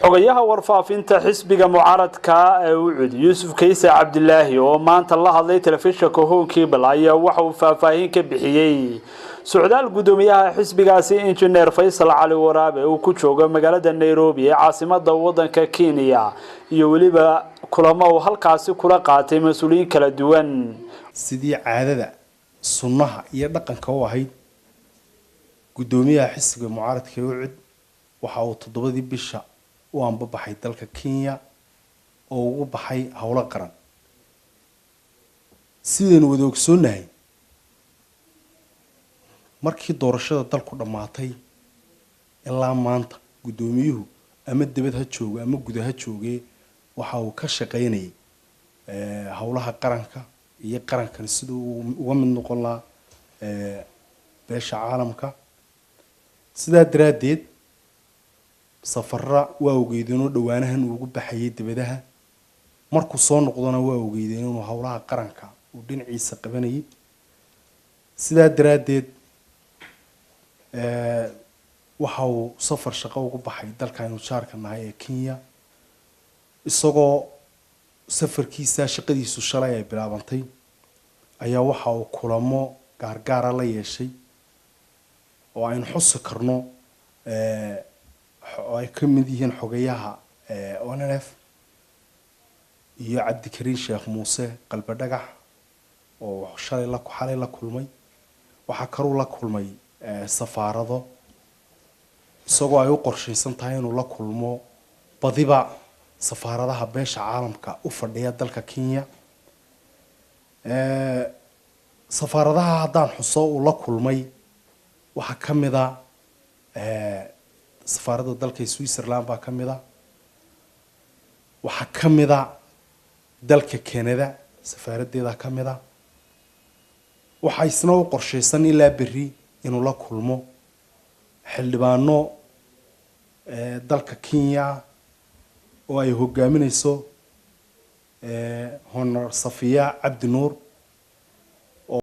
xogayaha warfaafinta xisbiga mucaaradka ee Ucud Yuusuf Kaysa Cabdilaahi oo maanta la hadlay telefishinka Hoonkii ayaa waxa uu faahfaahin ka bixiyay socdaal gudoomiyaha xisbigaasi Engineer Faysal Cali Waraabe oo ku jooga magaalada Nairobi ee caasimadda waddanka Kenya iyo waliba kulamo uu halkaasi kula qaatay mas'uuliyiin kala duwan sidii caadada sunnaha iyo dhaqanka u ahayd gudoomiyaha xisbiga mucaaradka ee Ucud waxa uu 7 bisha u anbabaxay dalka Kenya oo ugu baxay hawlo qaran sideen wada ogsoonahay markii doorashada dalku dhamaatay ilaa maanta gudoomiyuhu ama dibad ha joogo ama gudaha joogay waxa uu ka shaqeynayay hawlaha qaranka iyo qarankan sidoo uga mid noqon la beesha caalamka sida daraadeed safarra waa ogeydeen dhawaanahan ugu baxayay dibadaha markuu soo noqdona waa ogeydeen inuu hawlaha qaranka uu dhinaciisa qabanayay sida daraadeed waxa uu safar shaqo ugu baxay dalkan jaarka nahay ee Kenya isagoo safarkiisa shaqadiisu shalay ay bilaabantay ayaa waxa uu kulamo gaar la yeeshay oo aynu xusi karno ay ka mid yihiin xogayaha ONLF iyo Cabdikariin Sheekh Muuse qalba dhagax oo xalay la kulmay waxa karu la kulmay safaarado isagoo ay u qorsheysan tahay inuu la kulmo badiba safaaradaha beesha caalamka u fadhiya dalka Kenya safaaradaha haddaan xuso uu la kulmay waxa kamida safaarada dalka Switzerland baa kamida waxa kamida dalka Canada safaaradeeda kamida waxa isna u qorsheysan ilaa berri inuu la kulmo xildhibaano dalka Kenya oo ay hogaaminayso Honor Safiya Abdi Nuur